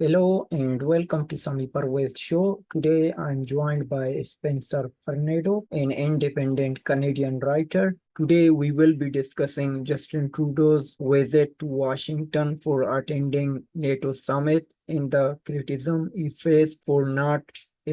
Hello and welcome to Sami Parvez Show. Today I'm joined by Spencer Fernando, an independent Canadian writer. Today we will be discussing Justin Trudeau's visit to Washington for attending NATO Summit and the criticism he faced for not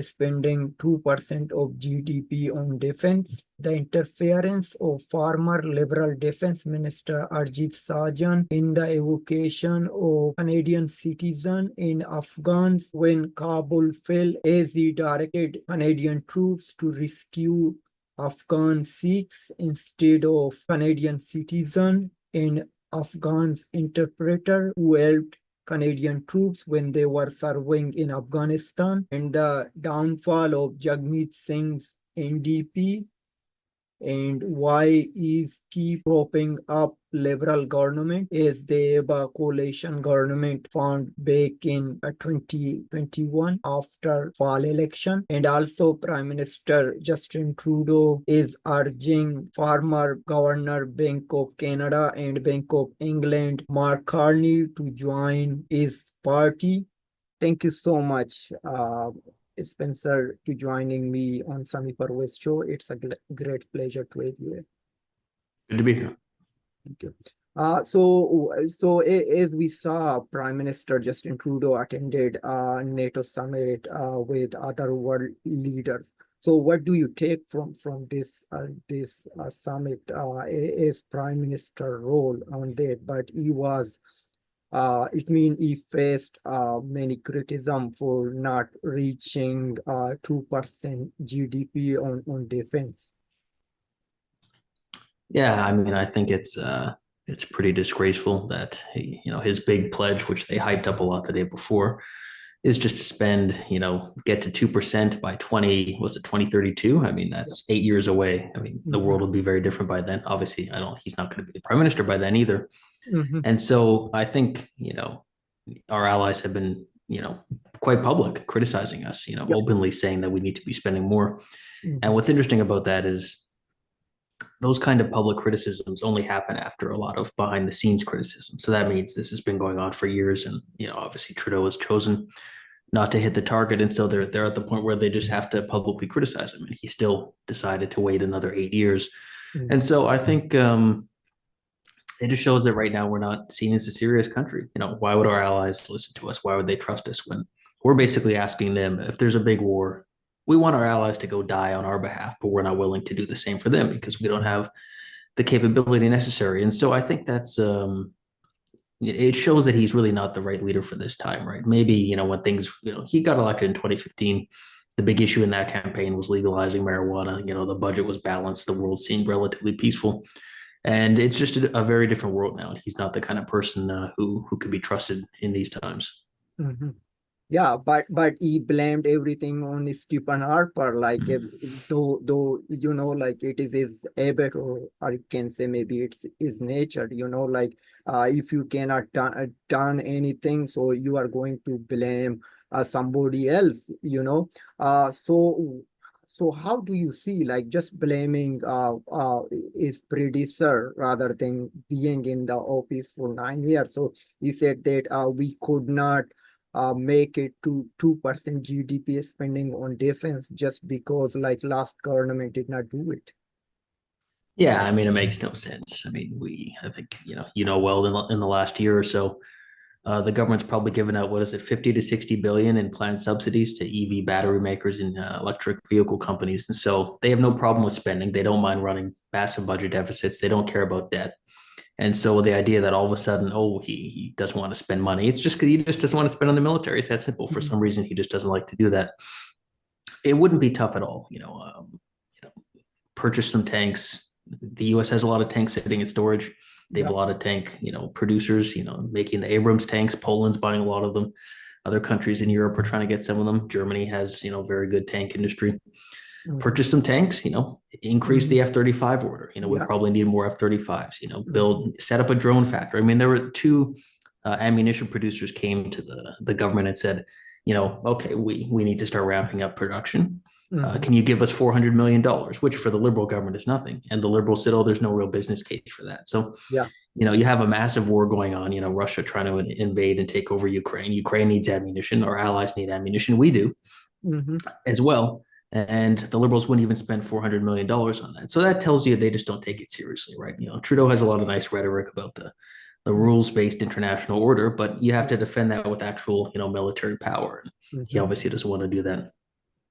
spending 2% of GDP on defense, the interference of former Liberal Defense Minister Arjit Sajjan in the evacuation of Canadian citizens and Afghans when Kabul fell as he directed Canadian troops to rescue Afghan Sikhs instead of Canadian citizens, and Afghans interpreter who helped Canadian troops when they were serving in Afghanistan, and the downfall of Jagmeet Singh's NDP, and why is keep propping up Liberal government as the ABBA coalition government formed back in 2021 after fall election. And also Prime Minister Justin Trudeau is urging former Governor Bank of Canada and Bank of England Mark Carney to join his party. Thank you so much, Spencer, to joining me on Sami Parvez Show. It's a great pleasure to have you. Good to be here. Thank you. So as we saw, Prime Minister Justin Trudeau attended NATO Summit with other world leaders. So what do you take from this summit as Prime Minister role on that? But he was he faced many criticism for not reaching 2% GDP on defense. Yeah, I mean, I think it's pretty disgraceful that his big pledge, which they hyped up a lot the day before, is just to spend, get to 2% by 2032. I mean, that's 8 years away. I mean, the world will be very different by then. Obviously, he's not going to be the prime minister by then either. And so I think, our allies have been, quite public criticizing us, openly saying that we need to be spending more. And what's interesting about that is those kind of public criticisms only happen after a lot of behind the scenes criticism. So that means this has been going on for years. And, obviously Trudeau has chosen not to hit the target. And so they're at the point where they just have to publicly criticize him. And he still decided to wait another 8 years. And so I think it just shows that right now we're not seen as a serious country. Why would our allies listen to us? Why would they trust us when we're basically asking them, if there's a big war, we want our allies to go die on our behalf, but we're not willing to do the same for them because we don't have the capability necessary. And so I think that's it shows that he's really not the right leader for this time, right? Maybe, when things, he got elected in 2015. The big issue in that campaign was legalizing marijuana. The budget was balanced. The world seemed relatively peaceful. And it's just a very different world now. He's not the kind of person who could be trusted in these times. Yeah, but he blamed everything on Stephen Harper, like though like it is his habit, or you can say maybe it's his nature. If you cannot done anything, so you are going to blame somebody else. So how do you see just blaming his predecessor rather than being in the office for 9 years? So he said that we could not make it to 2% GDP spending on defense just because last government did not do it. Yeah, I mean, it makes no sense. I mean, I think, well, in the last year or so, the government's probably given out, 50 to 60 billion in planned subsidies to EV battery makers and electric vehicle companies. And so they have no problem with spending. They don't mind running massive budget deficits. They don't care about debt. And so the idea that all of a sudden, he doesn't want to spend money, it's just because he just doesn't want to spend on the military. It's that simple. For some reason, he just doesn't like to do that. It wouldn't be tough at all. Purchase some tanks. The U.S. has a lot of tanks sitting in storage. They have a lot of tank, producers, making the Abrams tanks. Poland's buying a lot of them. Other countries in Europe are trying to get some of them. Germany has, very good tank industry. Purchase some tanks, increase the F-35 order. We probably need more F-35s, set up a drone factory. I mean, there were two ammunition producers came to the government and said, okay, we need to start ramping up production. Can you give us $400 million, which for the Liberal government is nothing? And the Liberals said, oh, there's no real business case for that. So, Yeah. you have a massive war going on, Russia trying to invade and take over Ukraine. Ukraine needs ammunition. Our allies need ammunition. We do as well. And the Liberals wouldn't even spend $400 million on that. So that tells you they just don't take it seriously, right? Trudeau has a lot of nice rhetoric about the rules-based international order, but you have to defend that with actual, military power. And he obviously doesn't want to do that.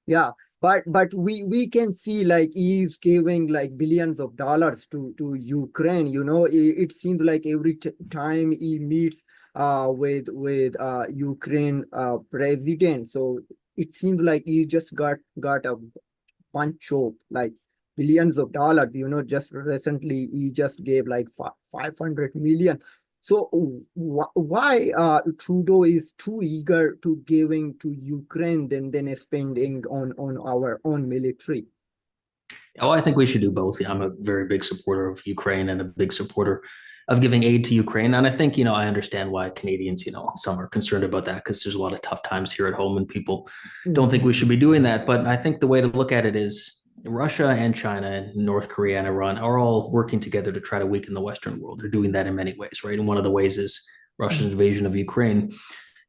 Yeah, but we can see like he's giving like billions of dollars to Ukraine. It seems like every time he meets with Ukraine president, so it seems like he just got a bunch of like billions of dollars. Just recently he just gave like 500 million. So why Trudeau is too eager to giving to Ukraine than spending on our own military? Oh, I think we should do both. I'm a very big supporter of Ukraine and a big supporter of giving aid to Ukraine. And I think, I understand why Canadians, some are concerned about that because there's a lot of tough times here at home and people don't think we should be doing that. But I think the way to look at it is Russia and China and North Korea and Iran are all working together to try to weaken the Western world. They're doing that in many ways, right? And one of the ways is Russia's invasion of Ukraine.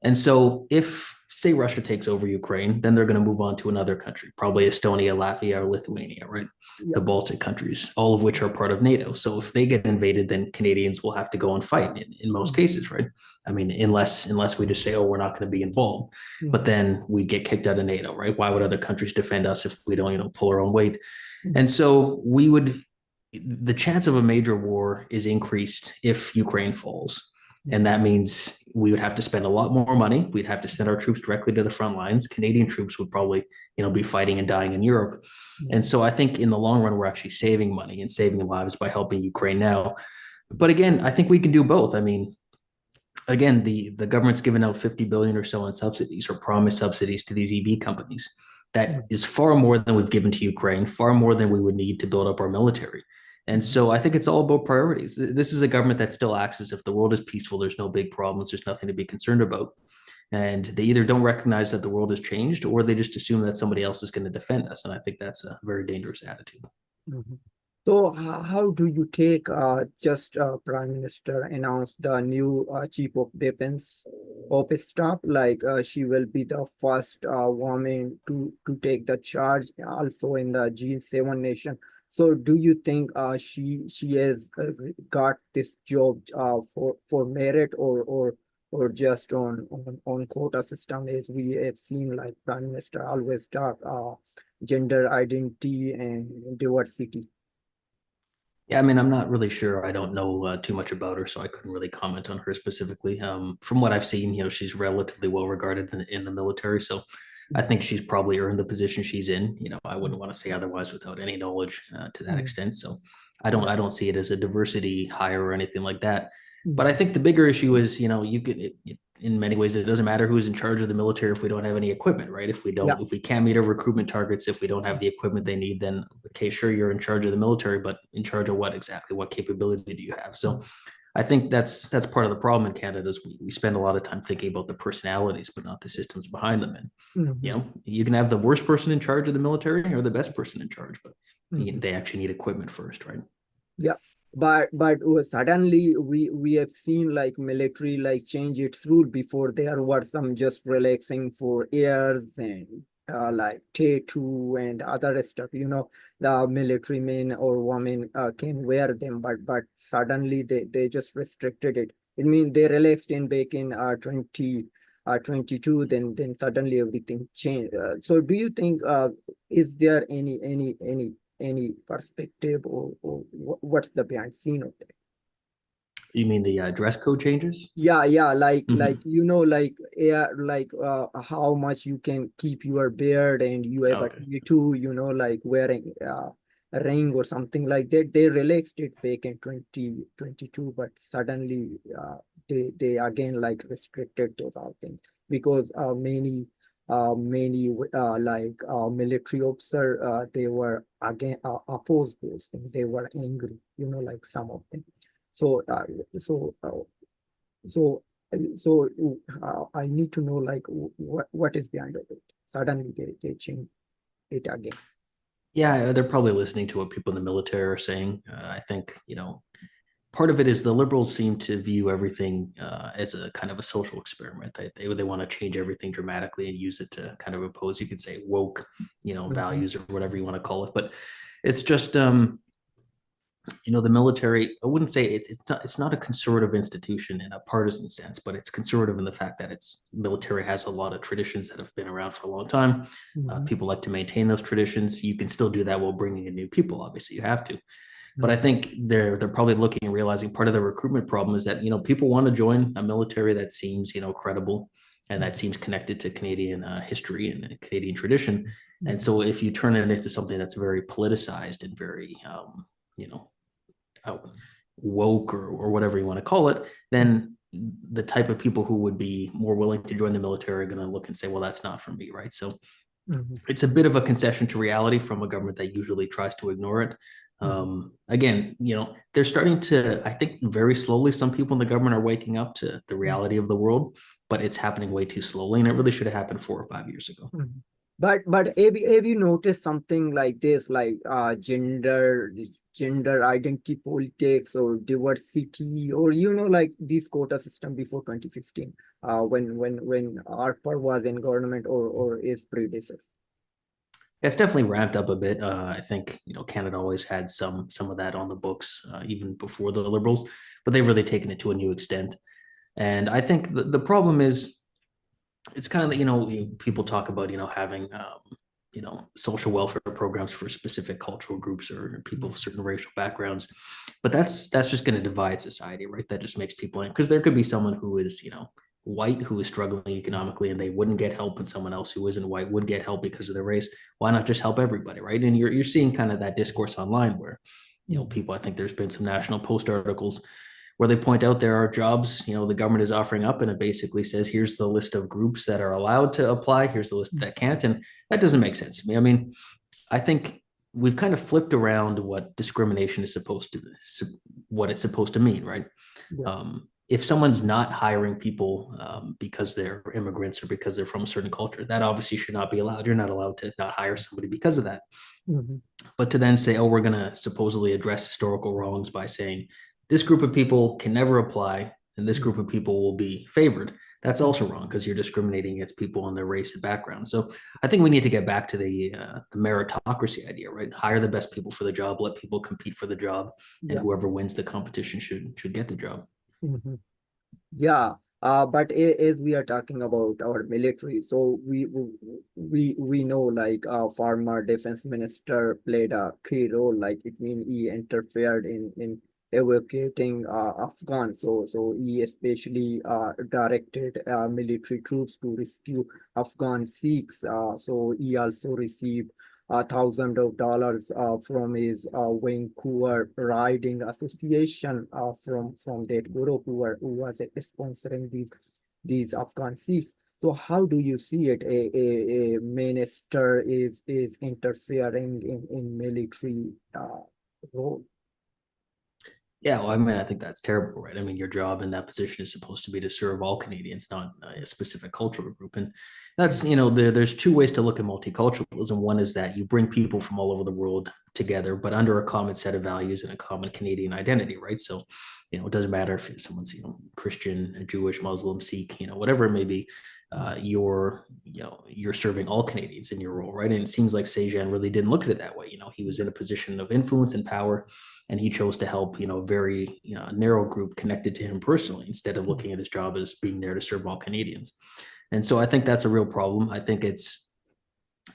And so if, say, Russia takes over Ukraine, then they're going to move on to another country, probably Estonia, Latvia, or Lithuania, right? Yeah. The Baltic countries, all of which are part of NATO. So if they get invaded, then Canadians will have to go and fight in most cases, right? I mean, unless we just say, oh, we're not going to be involved, but then we get kicked out of NATO, right? Why would other countries defend us if we don't, pull our own weight? And so the chance of a major war is increased if Ukraine falls. And that means we would have to spend a lot more money. We'd have to send our troops directly to the front lines. Canadian troops would probably, be fighting and dying in Europe. And so I think in the long run, we're actually saving money and saving lives by helping Ukraine now. But again, I think we can do both. I mean, again, the government's given out 50 billion or so in subsidies or promised subsidies to these EV companies. That is far more than we've given to Ukraine, far more than we would need to build up our military. And so I think it's all about priorities. This is a government that still acts as if the world is peaceful. There's no big problems. There's nothing to be concerned about. And they either don't recognize that the world has changed or they just assume that somebody else is going to defend us. And I think that's a very dangerous attitude. So how do you take just Prime Minister announced the new Chief of Defense Office staff, like she will be the first woman to take the charge also in the G7 nation. So do you think she has got this job for merit or just on quota system, as we have seen, like Prime Minister always talk gender identity and diversity? Yeah, I mean, I'm not really sure. I don't know too much about her, so I couldn't really comment on her specifically. From what I've seen, she's relatively well regarded in the military, so I think she's probably earned the position she's in. I wouldn't want to say otherwise without any knowledge to that extent. So I don't see it as a diversity hire or anything like that. But I think the bigger issue is, you could, in many ways, it doesn't matter who's in charge of the military if we don't have any equipment, right? If we can't meet our recruitment targets, if we don't have the equipment they need, then okay, sure, you're in charge of the military, but in charge of what exactly? What capability do you have? So I think that's part of the problem in Canada is we spend a lot of time thinking about the personalities, but not the systems behind them. And you can have the worst person in charge of the military or the best person in charge, but they actually need equipment first, right? Yeah, but suddenly we have seen like military like change its rule. Before there were some just relaxing for years and like tattoo and other stuff. The military men or women can wear them, but suddenly they just restricted it. It means they relaxed in back in 2022. Then suddenly everything changed. So do you think is there any perspective or what's the behind scene of that? You mean the dress code changes? Yeah, like how much you can keep your beard and you have a tattoo, like wearing a ring or something like that. They relaxed it back in 2022, but suddenly they again like restricted those all things because many military officer they were again opposed those things. They were angry, like some of them. So so I need to know like what is behind of it. Suddenly they change. it again? Yeah, they're probably listening to what people in the military are saying. I think, part of it is the liberals seem to view everything as a kind of a social experiment. They want to change everything dramatically and use it to kind of oppose, you could say, woke, Mhm. values or whatever you want to call it. But it's just, the military, I wouldn't say it's not a conservative institution in a partisan sense, but it's conservative in the fact that its military has a lot of traditions that have been around for a long time. Mhm. People like to maintain those traditions. You can still do that while bringing in new people. Obviously, you have to. But I Mhm. think they're probably looking and realizing part of the recruitment problem is that people want to join a military that seems credible and that seems connected to Canadian history and Canadian tradition. And Mhm. so if you turn it into something that's very politicized and very you know woke or whatever you want to call it, then the type of people who would be more willing to join the military are going to look and say, well, that's not for me, right? So Mhm. it's a bit of a concession to reality from a government that usually tries to ignore it. Mhm. Again, they're starting to, I think very slowly, some people in the government are waking up to the Mhm. reality of the world, but it's happening way too slowly. And it really should have happened 4 or 5 years ago. Mhm. But have you noticed something like this, like gender identity politics or diversity, or like this quota system before 2015, when Harper was in government or his predecessor? It's definitely ramped up a bit. I think Canada always had some of that on the books even before the Liberals, but they've really taken it to a new extent. And I think the problem is it's kind of people talk about having social welfare programs for specific cultural groups or people of certain racial backgrounds, but that's just going to divide society, right? That just makes people, because there could be someone who is white who is struggling economically and they wouldn't get help, and someone else who isn't white would get help because of their race. Why not just help everybody, right? And you're seeing kind of that discourse online where Mhm. people, I think there's been some National Post articles where they point out there are jobs the government is offering up, and it basically says here's the list of groups that are allowed to apply, here's the list that can't, and that doesn't make sense to me. I mean, I think we've kind of flipped around what discrimination is supposed to, what it's supposed to mean, right? Yeah. If someone's not hiring people because they're immigrants or because they're from a certain culture, that obviously should not be allowed. You're not allowed to not hire somebody because of that. Mhm. But to then say, oh, we're going to supposedly address historical wrongs by saying this group of people can never apply and this group of people will be favored, that's also wrong because you're discriminating against people on their race and background. So I think we need to get back to the meritocracy idea, right? Hire the best people for the job, let people compete for the job, and Yeah. whoever wins the competition should get the job. Mhm. Yeah, but as we are talking about our military, so we know like former defense minister played a key role. Like it means he interfered in evacuating Afghan. So he especially directed military troops to rescue Afghan Sikhs. So he also received $1,000 from his Vancouver Riding Association from that group who was sponsoring these Afghan Sikhs. So how do you see it? A minister is interfering in military role. Yeah, well, I mean, I think that's terrible, right? I mean, your job in that position is supposed to be to serve all Canadians, not a specific cultural group. And that's, there's two ways to look at multiculturalism. One is that you bring people from all over the world together, but under a common set of values and a common Canadian identity, right? So, it doesn't matter if someone's, Christian, Jewish, Muslim, Sikh, whatever it may be. You're serving all Canadians in your role, right? And it seems like Sejan really didn't look at it that way. He was in a position of influence and power, and he chose to help a very narrow group connected to him personally instead of looking at his job as being there to serve all Canadians. And so I think that's a real problem. I think it's,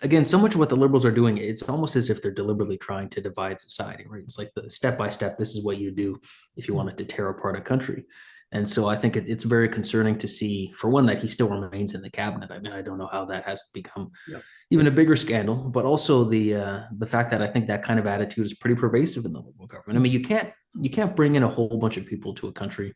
again, so much of what the liberals are doing, it's almost as if they're deliberately trying to divide society, right? It's like the step by step, this is what you do if you wanted to tear apart a country. And so I think it's very concerning to see, for one, that he still remains in the cabinet. I mean, I don't know how that has become Yeah. even a bigger scandal, but also the fact that I think that kind of attitude is pretty pervasive in the Liberal government. I mean, you can't bring in a whole bunch of people to a country,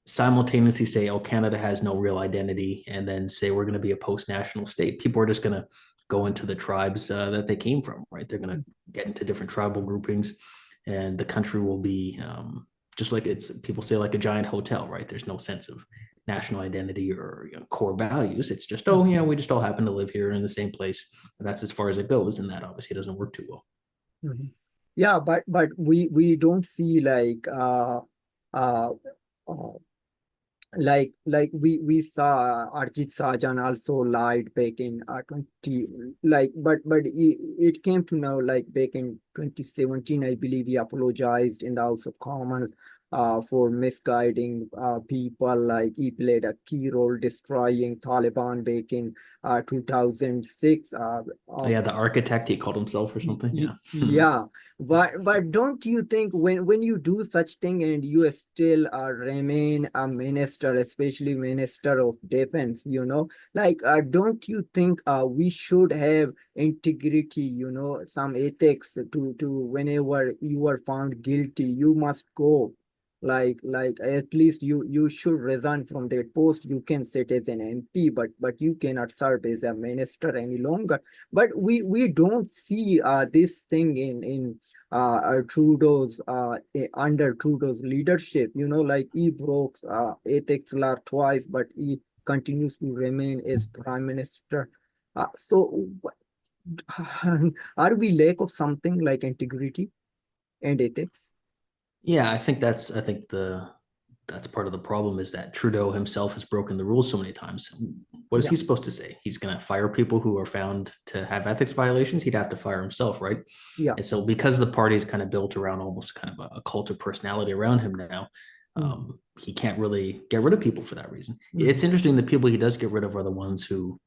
simultaneously say, oh, Canada has no real identity, and then say we're going to be a post-national state. People are just going to go into the tribes that they came from, right? They're going to get into different tribal groupings, and the country will be just like it's, people say, like a giant hotel, right? There's no sense of national identity or core values. It's just, oh, we just all happen to live here in the same place. And that's as far as it goes. And that obviously doesn't work too well. Mhm. Yeah, but we don't see uh, uh we saw Arjit Sajan also lied back in 20 it came to know like back in 2017 I believe he apologized in the House of Commons for misguiding people, like he played a key role destroying Taliban back in 2006. Yeah, the architect, he called himself or something. Yeah. Yeah, but don't you think when you do such thing and you still remain a minister, especially minister of defense, like don't you think we should have integrity, some ethics to whenever you are found guilty, you must go. Like at least you should resign from that post. You can sit as an MP, but you cannot serve as a minister any longer. But we don't see this thing in Trudeau's under Trudeau's leadership. Like he broke ethics law twice, but he continues to remain as prime minister. Are we lack of something like integrity and ethics? Yeah, that's part of the problem, is that Trudeau himself has broken the rules so many times. What is Yeah, he supposed to say? He's going to fire people who are found to have ethics violations. He'd have to fire himself, right? yeah. And so, because the party is kind of built around almost kind of a cult of personality around him now, Mm-hmm. he can't really get rid of people for that reason. Mm-hmm. It's interesting, the people he does get rid of are the ones who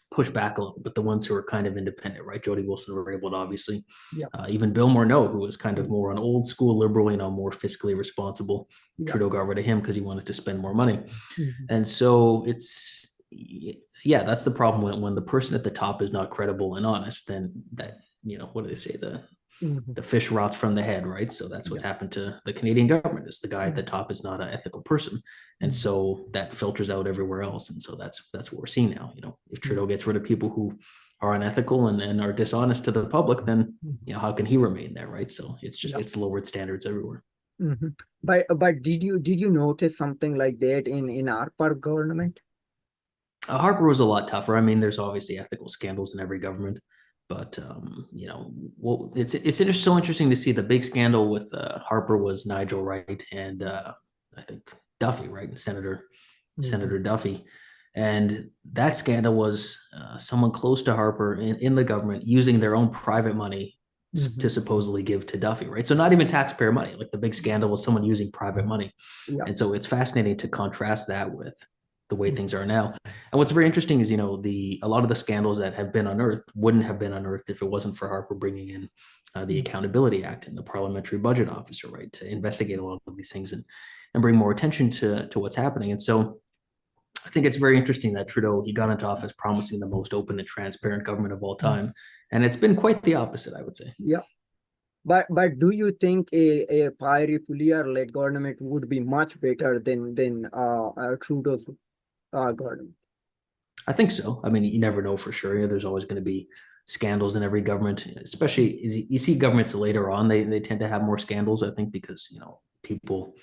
push back a little, but the ones who are kind of independent, right? Jody Wilson were able to obviously, Yeah, even Bill Morneau, who was kind of mm-hmm. more an old school liberal, more fiscally responsible. Yeah. Trudeau got rid of him because he wanted to spend more money. Mm-hmm. And so yeah, that's the problem when the person at the top is not credible and honest, then that, what do they say? Mm-hmm. The fish rots from the head, right? So that's what's Yeah. happened to the Canadian government, is the guy at the Mm-hmm. top is not an ethical person. And Mm-hmm. so that filters out everywhere else. And so that's what we're seeing now. If Trudeau gets rid of people who are unethical and are dishonest to the public, then Mm-hmm. how can he remain there, right? So Yeah. it's lowered standards everywhere. Mm-hmm. But did you notice something like that in our part government? Harper was a lot tougher. I mean, there's obviously ethical scandals in every government, but well, it's so interesting to see. The big scandal with Harper was Nigel Wright and I think Duffy, right, Mm-hmm. Senator Duffy, and that scandal was someone close to Harper in the government using their own private money Mm-hmm. to supposedly give to Duffy, right? So not even taxpayer money. Like, the big scandal was someone using private money. Yeah. And so it's fascinating to contrast that with the way Mm-hmm. things are now. And what's very interesting is, a lot of the scandals that have been unearthed wouldn't have been unearthed if it wasn't for Harper bringing in the Accountability Act and the Parliamentary Budget Officer, right, to investigate a lot of these things and bring more attention to what's happening. And so I think it's very interesting that Trudeau, he got into office promising the most open and transparent government of all time. And it's been quite the opposite, I would say. Yeah. But do you think a Pierre Poilievre-led government would be much better than Trudeau's government? I think so. I mean, you never know for sure. There's always going to be scandals in every government, especially you see governments later on, they tend to have more scandals, I think, because, people,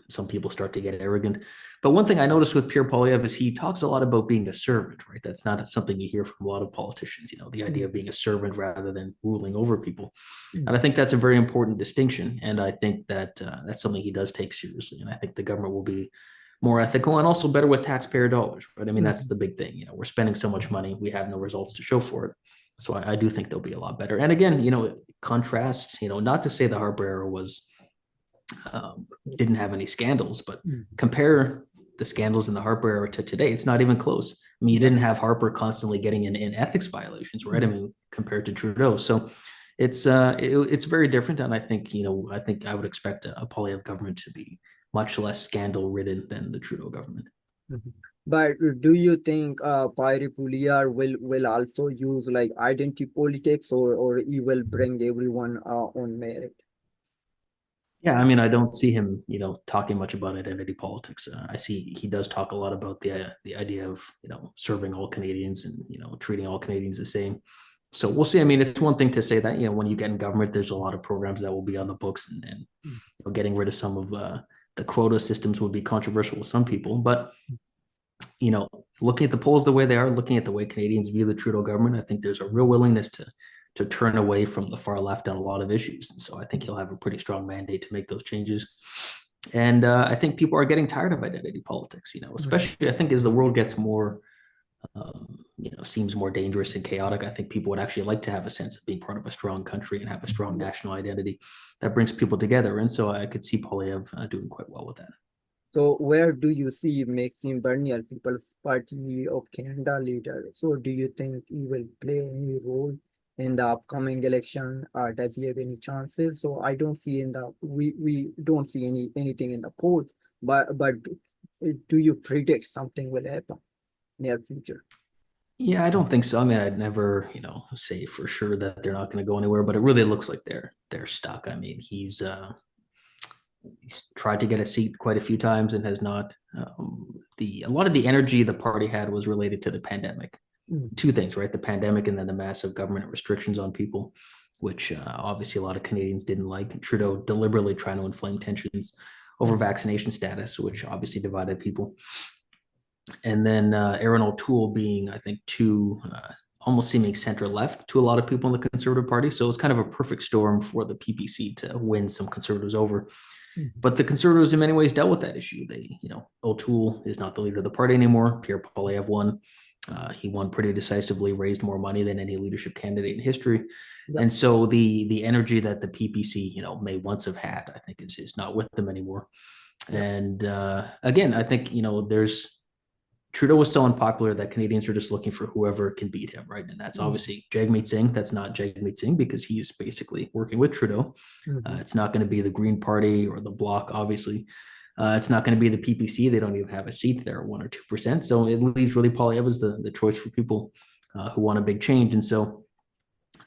some people start to get arrogant. But one thing I noticed with Pierre Poilievre is he talks a lot about being a servant, right? That's not something you hear from a lot of politicians, the idea of being a servant rather than ruling over people. And I think that's a very important distinction. And I think that that's something he does take seriously. And I think the government will be more ethical and also better with taxpayer dollars, right? I mean, that's the big thing. We're spending so much money, we have no results to show for it. So I do think they'll be a lot better. And again, contrast, not to say the Harper era was didn't have any scandals, but compare the scandals in the Harper era to today, it's not even close. I mean, you didn't have Harper constantly getting in ethics violations, right? I mean, compared to Trudeau. So it's very different. And I think, I would expect a Poilievre government to be much less scandal ridden than the Trudeau government. Mhm. But do you think Pierre Poilievre will also use like identity politics, or he will bring everyone on merit? Yeah, I mean, I don't see him, talking much about identity politics. I see he does talk a lot about the idea of, serving all Canadians and, treating all Canadians the same. So we'll see. I mean, it's one thing to say that, when you get in government, there's a lot of programs that will be on the books, and getting rid of some of the quota systems would be controversial with some people, but looking at the polls the way they are, looking at the way Canadians view the Trudeau government, I think there's a real willingness to turn away from the far left on a lot of issues. And so I think he'll have a pretty strong mandate to make those changes. And I think people are getting tired of identity politics, especially I think as the world gets more, seems more dangerous and chaotic. I think people would actually like to have a sense of being part of a strong country and have a strong national identity that brings people together. And so I could see Poilievre doing quite well with that. So where do you see Maxime Bernier, People's Party of Canada leader? So do you think he will play any role in the upcoming election? Does he have any chances? So I don't see we don't see anything in the polls, but do you predict something will happen near future? Yeah, I don't think so. I mean, I'd never, say for sure that they're not going to go anywhere, but it really looks like they're stuck. I mean, he's tried to get a seat quite a few times and has not. A lot of the energy the party had was related to the pandemic. Two things, right? The pandemic and then the massive government restrictions on people, which obviously a lot of Canadians didn't like. Trudeau deliberately trying to inflame tensions over vaccination status, which obviously divided people. And then Erin O'Toole being, I think, too almost seeming center left to a lot of people in the Conservative Party. So it was kind of a perfect storm for the PPC to win some Conservatives over. But the Conservatives in many ways dealt with that issue. O'Toole is not the leader of the party anymore. Pierre Poilievre won. He won pretty decisively, raised more money than any leadership candidate in history. Yep. And so the energy that the PPC, may once have had, I think is not with them anymore. Yep. And again, I think, Trudeau was so unpopular that Canadians are just looking for whoever can beat him, right? And that's obviously Jagmeet Singh. That's not Jagmeet Singh because he's basically working with Trudeau. It's not going to be the Green Party or the Bloc, obviously. It's not going to be the PPC. They don't even have a seat there, 1 or 2%. So it leaves really Poilievre as the choice for people who want a big change. And so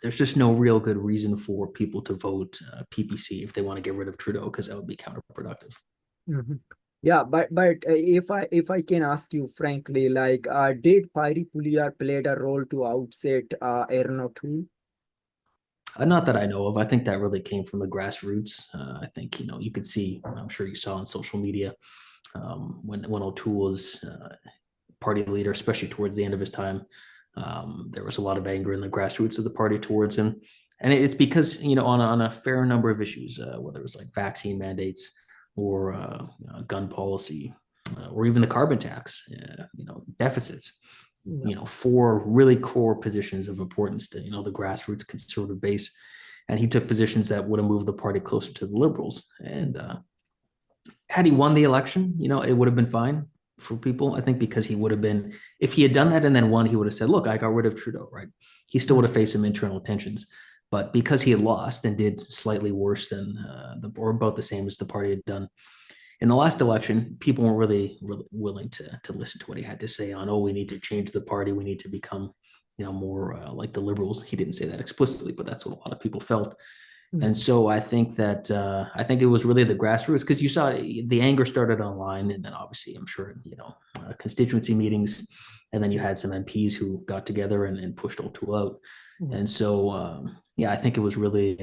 there's just no real good reason for people to vote PPC if they want to get rid of Trudeau, because that would be counterproductive. Yeah, but if I can ask you frankly, like, did Pierre Poilievre played a role to outset Erin O'Toole? Not that I know of. I think that really came from the grassroots. I think you could see. I'm sure you saw on social media when O'Toole was party leader, especially towards the end of his time. There was a lot of anger in the grassroots of the party towards him, and it's because on a fair number of issues, whether it was like vaccine mandates or gun policy, or even the carbon tax, deficits, four really core positions of importance to, the grassroots Conservative base. And he took positions that would have moved the party closer to the Liberals. And had he won the election, it would have been fine for people, I think, because he would have been, if he had done that and then won, he would have said, look, I got rid of Trudeau, right? He still would have faced some internal tensions. But because he had lost and did slightly worse than or about the same as the party had done in the last election, people weren't really willing to listen to what he had to say on, we need to change the party. We need to become, more like the Liberals. He didn't say that explicitly, but that's what a lot of people felt. And so I think that it was really the grassroots, because you saw the anger started online, and then obviously I'm sure constituency meetings, and then you had some MPs who got together and pushed O'Toole out. And so I think it was really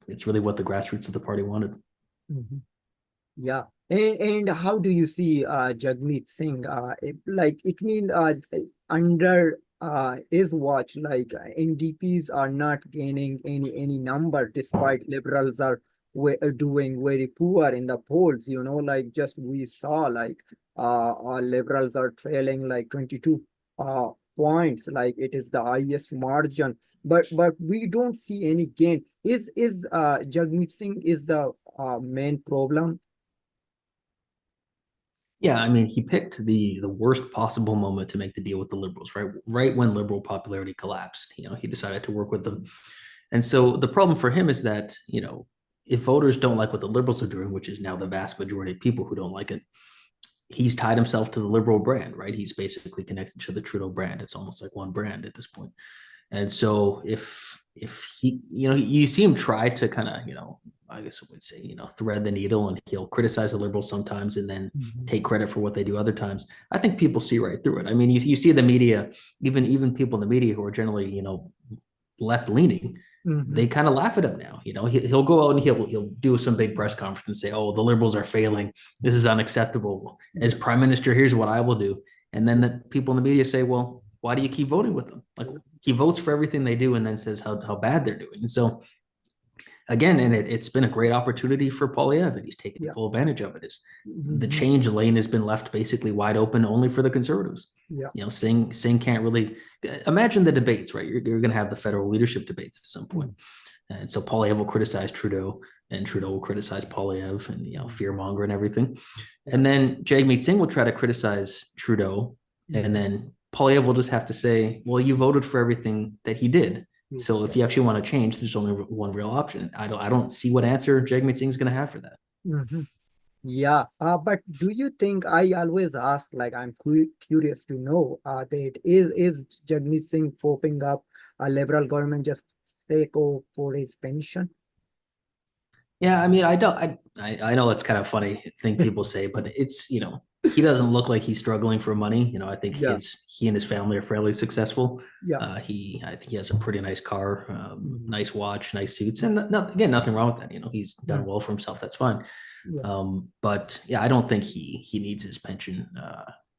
it's really what the grassroots of the party wanted. Yeah. And how do you see Jagmeet Singh? It means under his watch, like NDPs are not gaining any number, despite Liberals are doing very poor in the polls. Like just we saw like our Liberals are trailing like 22 points, like it is the highest margin. But we don't see any gain. Is Jagmeet Singh is the main problem? Yeah, I mean, he picked the worst possible moment to make the deal with the Liberals, right? Right when Liberal popularity collapsed, he decided to work with them. And so the problem for him is that, if voters don't like what the Liberals are doing, which is now the vast majority of people who don't like it, he's tied himself to the Liberal brand, right? He's basically connected to the Trudeau brand. It's almost like one brand at this point. And so if he, you see him try to kind of, I guess I would say, thread the needle, and he'll criticize the Liberals sometimes and then take credit for what they do other times. I think people see right through it. I mean, you see the media, even people in the media who are generally, left leaning, Mhm. they kind of laugh at him now. He'll go out and he'll do some big press conference and say, "Oh, the Liberals are failing. This is unacceptable. As Yeah. Prime Minister, here's what I will do." And then the people in the media say, "Well, why do you keep voting with them? Like, he votes for everything they do and then says how bad they're doing." And so again, and it's been a great opportunity for Polyev, and he's taken Yeah. full advantage of it. Is the Mhm. change lane has been left basically wide open only for the conservatives. Yeah. Singh can't really imagine the debates, right? You're going to have the federal leadership debates at some point. And so Polyev will criticize Trudeau, and Trudeau will criticize Polyev, and fear monger and everything. And then Jagmeet Singh will try to criticize Trudeau, and then Polyev will just have to say, "Well, you voted for everything that he did. So if you actually want to change, there's only one real option." I don't see what answer Jagmeet Singh is going to have for that. Mhm. Yeah, but do you think, I always ask, like, I'm curious to know, that is Jagmeet Singh popping up a liberal government just sake of for his pension? Yeah, I mean, I don't. I know that's kind of funny thing people say, but it's he doesn't look like he's struggling for money. I think Yeah, he and his family are fairly successful. yeah. I think he has a pretty nice car, Mhm. nice watch, nice suits, and again, nothing wrong with that. He's done well for himself. That's fine. Yeah. But yeah, I don't think he needs his pension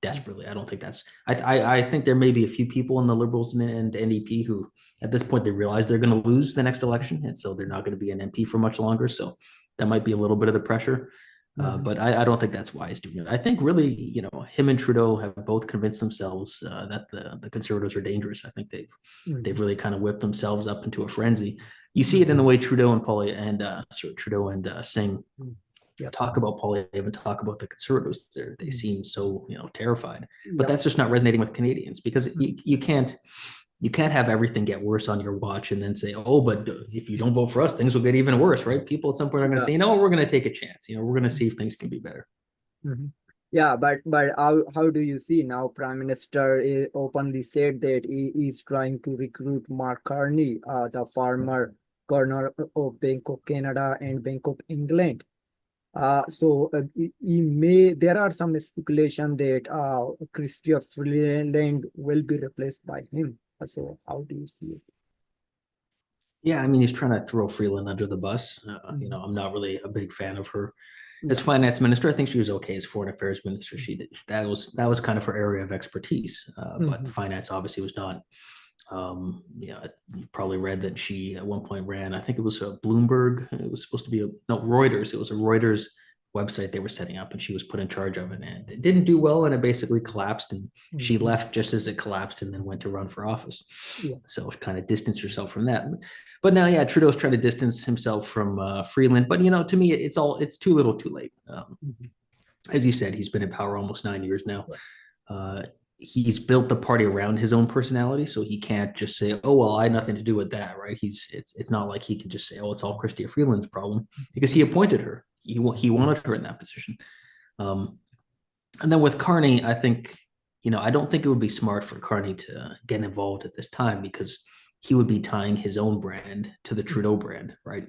desperately. I don't think that's. I think there may be a few people in the Liberals and NDP who, at this point, they realize they're going to lose the next election, and so they're not going to be an MP for much longer. So that might be a little bit of the pressure. But I don't think that's why he's doing it. I think really, him and Trudeau have both convinced themselves that the Conservatives are dangerous. I think they've really kind of whipped themselves up into a frenzy. You see it in the way Trudeau and Singh Yeah. talk about Polyev and talk about the Conservatives. They seem so terrified, but Yeah. that's just not resonating with Canadians because you can't have everything get worse on your watch and then say, "Oh, but if you don't vote for us, things will get even worse," right? People at some point are going to say, "No, we're going to take a chance. We're going to see if things can be better." Mhm. Yeah, but how do you see now? Prime Minister openly said that he is trying to recruit Mark Carney, the former governor of Bank of Canada and Bank of England. So he may. There are some speculation that Chrystia Freeland will be replaced by him. So how do you see it? Yeah, I mean, he's trying to throw Freeland under the bus. I'm not really a big fan of her as Yeah. finance minister. I think she was okay as foreign affairs minister. She did that was kind of her area of expertise, but finance obviously was not. Yeah, you probably read that she at one point ran. I think it was a Bloomberg. It was supposed to be Reuters. It was a Reuters website they were setting up, and she was put in charge of it, and it didn't do well, and it basically collapsed. And she left just as it collapsed, and then went to run for office. Yeah. So kind of distanced herself from that. But now, yeah, Trudeau's trying to distance himself from Freeland. But to me, it's too little, too late. As you said, he's been in power almost 9 years now. He's built the party around his own personality, so he can't just say, "Oh, well, I had nothing to do with that," right? It's not like he can just say, "Oh, it's all Chrystia Freeland's problem," because he appointed her. He wanted her in that position. And then with Carney, I think, I don't think it would be smart for Carney to get involved at this time because he would be tying his own brand to the Trudeau brand, right?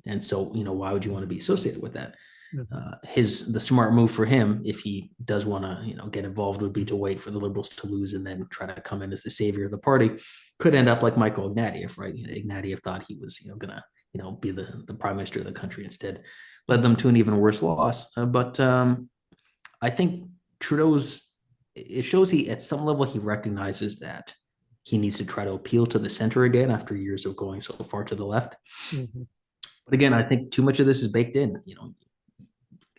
And so, why would you want to be associated with that? The smart move for him, if he does want to, get involved, would be to wait for the Liberals to lose and then try to come in as the savior of the party. Could end up like Michael Ignatieff, right? Ignatieff thought he was, gonna, be the prime minister of the country instead, led them to an even worse loss. But I think it shows he, at some level, he recognizes that he needs to try to appeal to the center again after years of going so far to the left. But again, I think too much of this is baked in.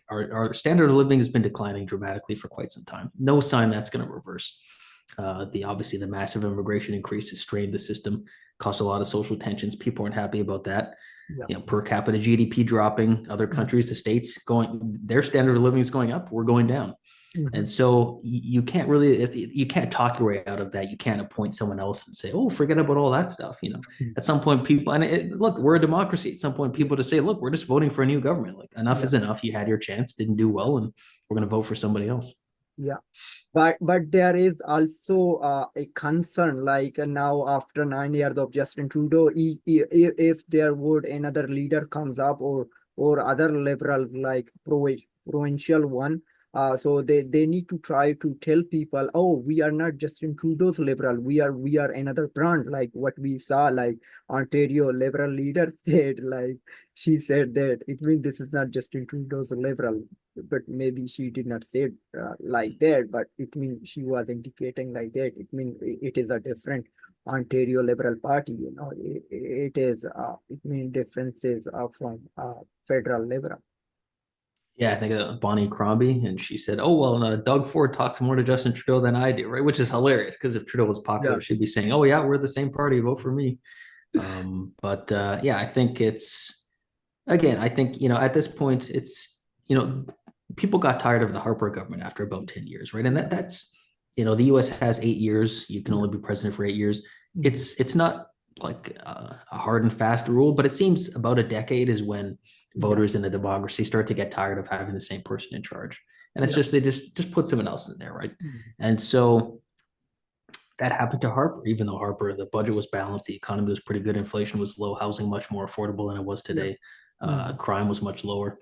Our standard of living has been declining dramatically for quite some time. No sign that's going to reverse. Obviously the massive immigration increase has strained the system, caused a lot of social tensions. People aren't happy about that. Per capita GDP dropping, other countries, the states their standard of living is going up. We're going down. And so you can't really, you can't talk your way out of that. You can't appoint someone else and say, "Oh, forget about all that stuff." At some point, people, look, we're a democracy. At some point, people just say, "Look, we're just voting for a new government. Like, enough is enough. You had your chance, didn't do well, and we're going to vote for somebody else." Yeah. But there is also a concern, like now after 9 years of Justin Trudeau, if there would another leader comes up, or other liberal, like provincial one, So they need to try to tell people, oh, we are not Justin Trudeau's liberal. We are another brand, like what we saw, like Ontario liberal leader said, like she said that it means this is not Justin Trudeau's liberal, but maybe she did not say it like that, but it means she was indicating like that. It means it is a different Ontario Liberal Party, it is it means differences from federal liberal. Yeah, I think Bonnie Crombie, and she said, "Oh well, Doug Ford talks more to Justin Trudeau than I do," right? Which is hilarious because if Trudeau was Yeah. popular, she'd be saying, "Oh yeah, we're the same party, vote for me." But yeah, I think it's again, I think at this point, it's people got tired of the Harper government after about 10 years, right? And that's the U.S. has 8 years. You can only be president for 8 years. It's not like a hard and fast rule, but it seems about a decade is when voters in a democracy start to get tired of having the same person in charge. And it's just they just put someone else in there, right? And so that happened to Harper, even though Harper, the budget was balanced, the economy was pretty good, inflation was low, housing much more affordable than it was today. Crime was much lower.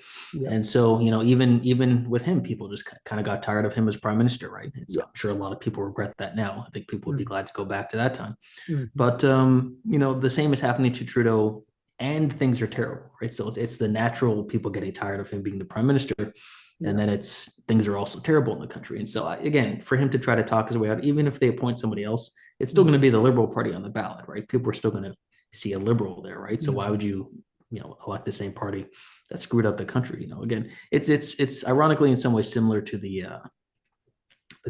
And so, even with him, people just kind of got tired of him as prime minister, right? And so I'm sure a lot of people regret that now. I think people would be glad to go back to that time. But, the same is happening to Trudeau, and things are terrible, right? So it's the natural people getting tired of him being the prime minister. And then things are also terrible in the country. And so again, for him to try to talk his way out, even if they appoint somebody else, it's still going to be the Liberal Party on the ballot, right? People are still going to see a Liberal there, right? So why would you elect the same party that screwed up the country? Again, it's ironically in some ways similar to the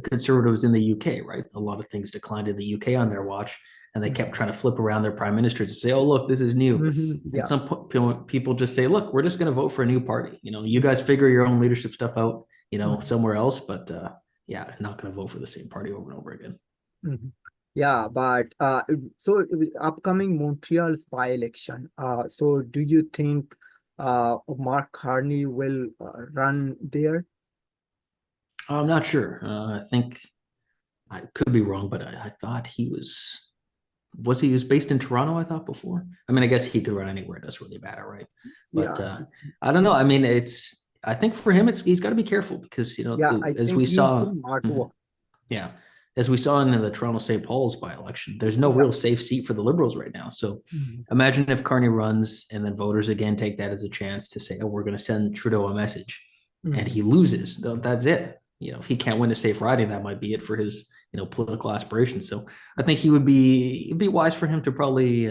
Conservatives in the UK, right? A lot of things declined in the UK on their watch, and they kept trying to flip around their prime minister to say, "Oh, look, this is new." And some people just say, "Look, we're just going to vote for a new party. You guys figure your own leadership stuff out, somewhere else." But yeah, not going to vote for the same party over and over again. Yeah, but so upcoming Montreal's by-election. So do you think Mark Carney will run there? I'm not sure. I think I could be wrong, but I thought he was based in Toronto, I thought before. I mean, I guess he could run anywhere. It doesn't really matter, right? But I don't know. I mean, I think for him, he's got to be careful because, as we saw, as we saw in the Toronto St. Paul's by-election, there's no real safe seat for the Liberals right now. So imagine if Carney runs and then voters again take that as a chance to say, "Oh, we're going to send Trudeau a message," and he loses. That's it. If he can't win a safe riding, that might be it for his political aspirations. So I think it'd be wise for him to probably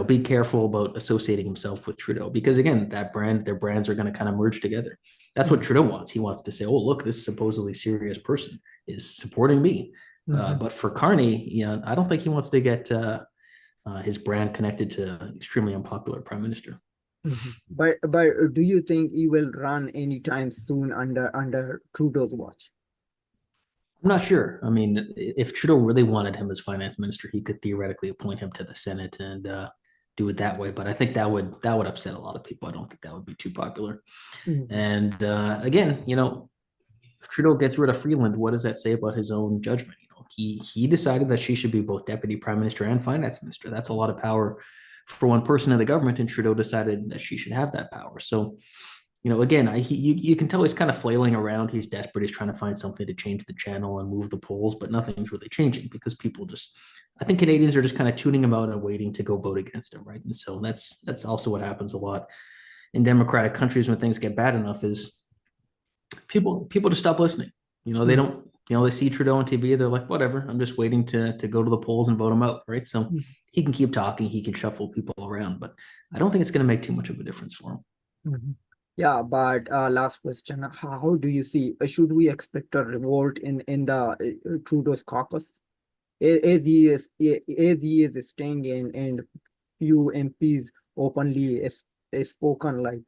be careful about associating himself with Trudeau, because again, their brands are going to kind of merge together. That's what Trudeau wants. He wants to say, "Oh, look, this supposedly serious person is supporting me." But for Carney, I don't think he wants to get his brand connected to an extremely unpopular prime minister. But do you think he will run anytime soon under Trudeau's watch? I'm not sure. I mean, if Trudeau really wanted him as finance minister, he could theoretically appoint him to the Senate and do it that way. But I think that would upset a lot of people. I don't think that would be too popular. And again, if Trudeau gets rid of Freeland, what does that say about his own judgment? He decided that she should be both deputy prime minister and finance minister. That's a lot of power for one person in the government, and Trudeau decided that she should have that power. So, again, you can tell he's kind of flailing around. He's desperate. He's trying to find something to change the channel and move the polls, but nothing's really changing because people I think Canadians are just kind of tuning him out and waiting to go vote against him, right? And so that's also what happens a lot in democratic countries when things get bad enough is people just stop listening. They don't, they see Trudeau on TV, they're like, whatever, I'm just waiting to go to the polls and vote him out, right? So he can keep talking, he can shuffle people around, but I don't think it's going to make too much of a difference for him. Yeah, but last question, how do you see, should we expect a revolt in the Trudeau's caucus? As he is staying in, and few MPs openly spoken like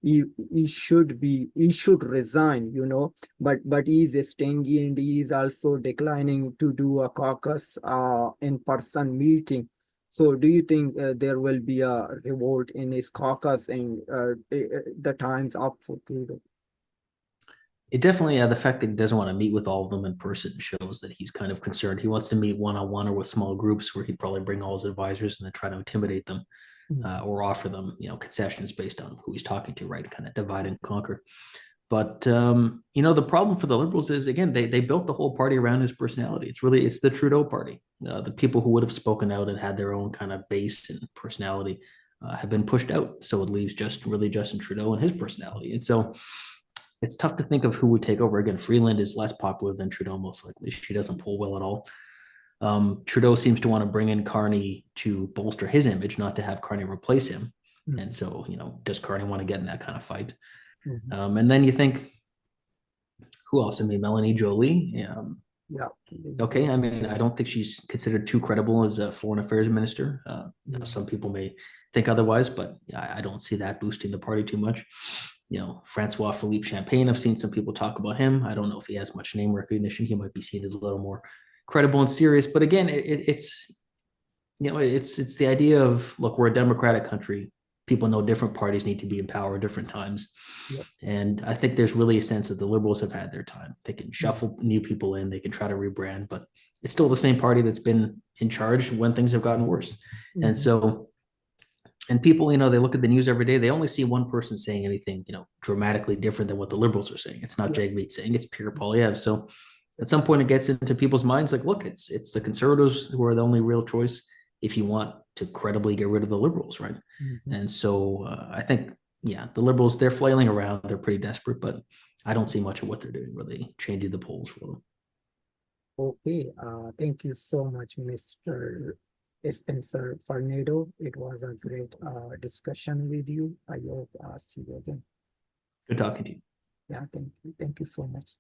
he should resign, but he is staying in. He is also declining to do a caucus in-person meeting. So do you think there will be a revolt in his caucus, and the time's up for Trudeau? It definitely, the fact that he doesn't want to meet with all of them in person shows that he's kind of concerned. He wants to meet one-on-one or with small groups where he'd probably bring all his advisors and then try to intimidate them or offer them, concessions based on who he's talking to, right? Kind of divide and conquer. But the problem for the Liberals is, again, they built the whole party around his personality. It's the Trudeau party. The people who would have spoken out and had their own kind of base and personality have been pushed out. So it leaves just really Justin Trudeau and his personality. And so it's tough to think of who would take over. Again, Freeland is less popular than Trudeau, most likely. She doesn't poll well at all. Trudeau seems to want to bring in Carney to bolster his image, not to have Carney replace him. Mm-hmm. And so, does Carney want to get in that kind of fight? Mm-hmm. And then you think, who else? I mean, Melanie Joly. Yeah. Okay. I mean, I don't think she's considered too credible as a foreign affairs minister. Some people may think otherwise, but I don't see that boosting the party too much. Francois Philippe Champagne, I've seen some people talk about him. I don't know if he has much name recognition. He might be seen as a little more credible and serious. But again, it's the idea of, look, we're a democratic country. People know different parties need to be in power at different times. Yep. And I think there's really a sense that the Liberals have had their time. They can shuffle new people in, they can try to rebrand, but it's still the same party that's been in charge when things have gotten worse. Mm-hmm. And so, and people, they look at the news every day, they only see one person saying anything, dramatically different than what the Liberals are saying. It's not Jagmeet saying, it's Pierre Poilievre. So at some point it gets into people's minds like, look, it's the Conservatives who are the only real choice if you want to credibly get rid of the Liberals, right? Mm-hmm. And so I think, the Liberals, they're flailing around. They're pretty desperate, but I don't see much of what they're doing really changing the polls for them. Okay. Thank you so much, Mr. Spencer Fernando. It was a great discussion with you. I hope see you again. Good talking to you. Yeah, thank you. Thank you so much.